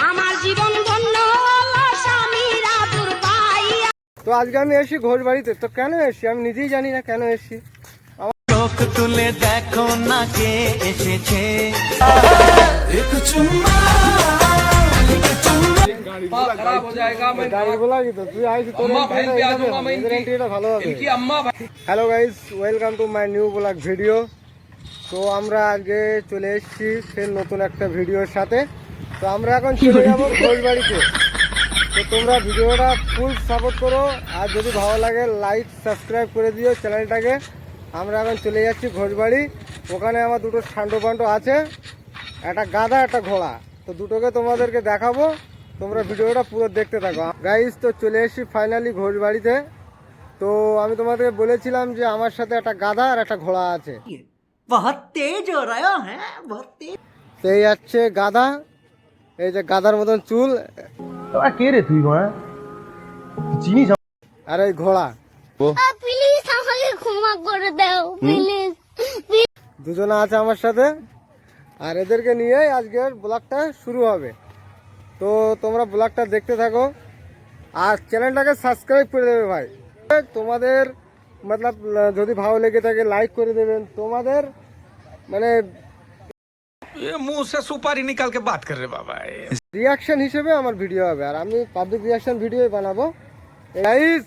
আমার জীবন ধন্য হলো স্বামীর আদর পাইয়া। তো আজকে আমি এসেছি ঘোষবাড়িতে। তো কেন এসেছি আমি নিজেই জানি না কেন এসেছি। চোখ তুলে দেখো না কে এসেছে। Hello guys, welcome to my new blog video. তো আমরা আজকে চলে এসেছি ফের নতুন একটা ভিডিওর সাথে। তো আমরা এখন চলে যাবো ঘোষবাড়িতে। তো তোমরা ভিডিওটা ফুল সাপোর্ট করো, আর যদি ভালো লাগে লাইক সাবস্ক্রাইব করে দিও চ্যানেলটাকে। আমরা এখন চলে যাচ্ছি ঘোষবাড়ি। ওখানে আমার দুটো ষান্ড পান্ড আছে, একটা গাধা একটা ঘোড়া। তো দুটোকে তোমাদেরকে দেখাবো, তোমরা ভিডিওটা পুরো দেখতে থাকো গাইস। তো চলে এসেছি ফাইনালি ঘোষবাড়িতে। তো আমি তোমাদেরকে বলেছিলাম যে আমার সাথে একটা গাধা আর একটা ঘোড়া আছে। বহুত তেজ হো রহা হ্যাঁ, বহুত তেজ। তো এই যাচ্ছে গাধা, এই যে গাধার মতন চুল। কে রে তুই চিনিস? আর এই ঘোড়া। প্লিজ আমাকে ক্ষমা করে দাও প্লিজ। দুজনে আছে আমার সাথে, আর এদেরকে নিয়েই আজকের ব্লগটা শুরু হবে। তো তোমরা ব্লগটা দেখতে থাকো, আর চ্যানেলটাকে সাবস্ক্রাইব করে দেবে ভাই। তোমাদের মতলব যদি ভালো লেগে থাকে লাইক করে দেবেন। তোমাদের মানে मुंह से सुपारी निकाल के बात कर रहे बाबा। রিয়াকশন হিসেবে আমার ভিডিও হবে, আর আমি পাবলিক রিয়াকশন ভিডিওই বানাবো গাইস।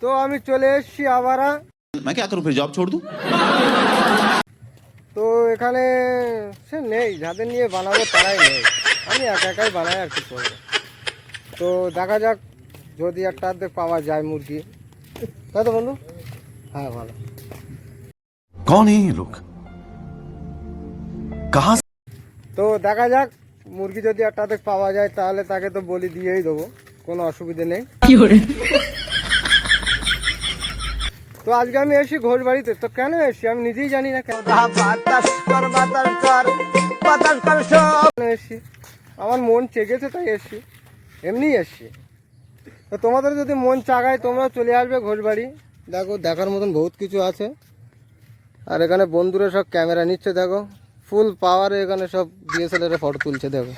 তো আমি চলে এসেছি আবারা। मैं क्या करूं फिर, जॉब छोड़ दूं? তো এখানে সে নেই, যাদের নিয়ে বানাবো তারাই নেই, আমি একা একাই বানাই আর কি করবো। তো দেখা যাক যদি একটা অর্ধেক পাওয়া যায় মুরগি, তাই তো বন্ধু? হ্যাঁ ভালো। कौन है ये लोग? कहां? তো দেখা যাক মুরগি যদি একটা অর্ধেক পাওয়া যায় তাহলে তাকে তো বলি দিয়েই দেবো, কোনো অসুবিধে নেই। তো আজকে আমি এসেছি ঘোষবাড়িতে। তো কেন এসেছি আমি নিজেই জানি না কেন এসেছি। আমার মন চেগেছে তাই এসেছি, এমনি এসেছি। তো তোমাদের যদি মন চাগায় তোমরা চলে আসবে ঘোষবাড়ি। দেখো দেখার মতন বহুত কিছু আছে, আর এখানে বন্ধুরা সব ক্যামেরা নিচ্ছে। দেখো ফুল পাওয়ারে এখানে সব ডিএসএলআর ফটো তুলছে। দেখো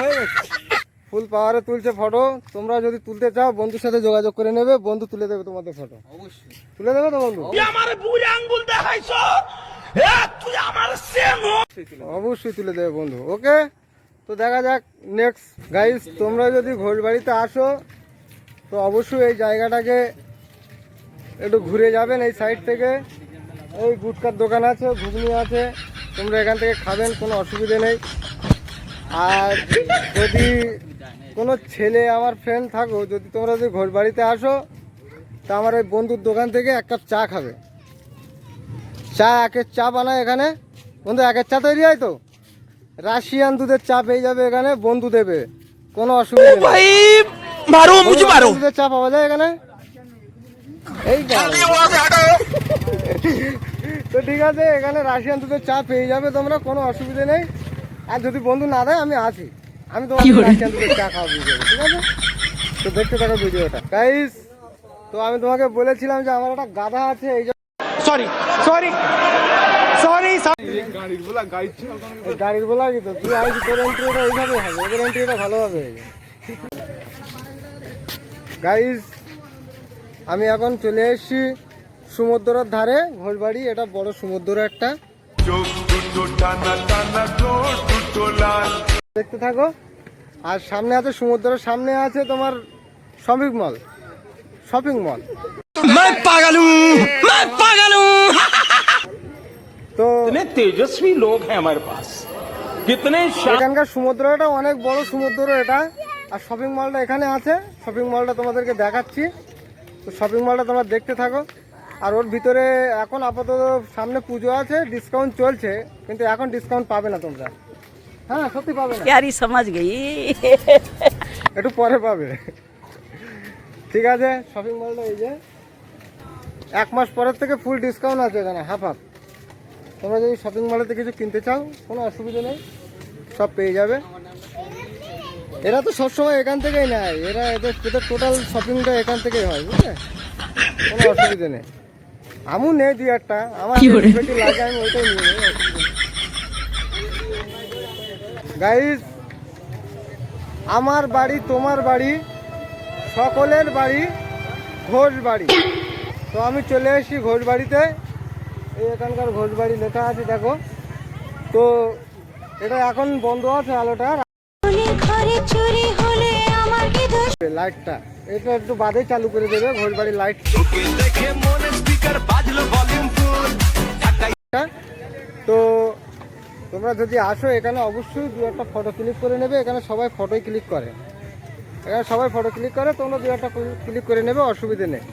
হয়ে গেছে, ফুল পাওয়ারে তুলছে ফটো। তোমরা যদি তুলতে চাও বন্ধুর সাথে যোগাযোগ করে নেবে, বন্ধু তুলে দেবে তোমাদের ফটো। অবশ্যই তুলে দেবে তো বন্ধু? অবশ্যই তুলে দেবে বন্ধু। ওকে, তো দেখা যাক নেক্সট গাইস। তোমরা যদি ঘোষবাড়িতে আসো তো অবশ্যই এই জায়গাটাকে একটু ঘুরে যাবেন। এই সাইড থেকে এই গুটকার দোকান আছে, ঘুগনি আছে, তোমরা এখান থেকে খাবেন, কোনো অসুবিধে নেই। আর যদি কোনো ছেলে আমার ফ্রেন্ড থাকো, যদি তোমরা যদি ঘোষবাড়িতে আসো তা আমার ওই বন্ধুর দোকান থেকে এক কাপ চা খাবে। চা একের চা বানায় এখানে বন্ধু, একের চা তৈরি হয় তো। রাশিয়ান দুধের চা পেয়ে যাবে এখানে, বন্ধু দেবে, কোনো অসুবিধা নেই। দুধের চা পাওয়া যায় এখানে। এই তো ঠিক আছে, এখানে রাশিয়ান দুধের চা পেয়ে যাবে তোমরা, কোনো অসুবিধা নেই। আর যদি বন্ধু না দেয় আমি আছি, আমি তোমাকে রাশিয়ান দুধের চা খাওয়া দিয়ে দেবো, ঠিক আছে? তো দেখতে থাকো ভিডিওটা গাইস। তো আমি তোমাকে বলেছিলাম যে আমার একটা গাধা আছে, এই যে গাড়ির বলা কি তো তুই আইসি, তোর এন্ট্রিটা এইভাবে হবে, ওদের এন্ট্রিটা ভালোভাবে হয়ে যায় গাইস। আমি এখন চলে এসেছি সমুদ্রের ধারে ঘোষবাড়ি। এটা বড় সমুদ্র একটা, দেখতে থাকো। আর সামনে আছে সমুদ্রের সামনে আছে তোমার শপিং মল। তো तेजस्वी लोग हैं हमारे पास, कितने এখানকার সমুদ্রটা অনেক বড় সমুদ্র এটা। আর শপিং মলটা এখানে আছে, শপিং মলটা তোমাদেরকে দেখাচ্ছি। তো শপিং মলটা তোমরা দেখতে থাকো। আর ওর ভিতরে এখন আপাতত সামনে পুজো আছে, ডিসকাউন্ট চলছে, কিন্তু এখন ডিসকাউন্ট পাবে না তোমরা। হ্যাঁ সত্যি পাবে না, यारी समझ गई। একটু পরে পাবে, ঠিক আছে? শপিং মলটা এই যে 1 মাস পরের থেকে ফুল ডিসকাউন্ট আছে এখানে, হাফ। তোমরা যদি শপিং মলেতে কিছু কিনতে চাও কোনো অসুবিধা নেই, সব পেয়ে যাবে। এরা তো সবসময় এখান থেকেই নেয়, এদের টোটাল শপিংটা এখান থেকেই হয়, বুঝলে? কোনো অসুবিধা নেই। আমিও নেই দুই একটা, আমার লাগে আমি ওইটাই নিয়ে নেই। গাইস আমার বাড়ি তোমার বাড়ি সকলের বাড়ি ঘোষ বাড়ি। তো আমি চলে এসেছি ঘোষ বাড়িতে। এই এখানকার ঘোষ বাড়ি লেখা আছে দেখো। তো এটা এখন বন্ধ আছে আলোটা, ঘরে চুরি হলে আমার কি দোষ? লাইটটা এটা একটু বাদে চালু করে দেবে ঘোষ বাড়ির লাইট। দেখে মনে স্পিকার বাজলো ভলিউম ফুল। তো তোমরা যদি আসো এখানে অবশ্যই দু একটা ফটো ক্লিক করে নেবে। এখানে সবাই ফটোই ক্লিক করে, এখানে সবাই ফটো ক্লিক করে, তোমরা দু একটা ক্লিক করে নেবে, অসুবিধে নেই।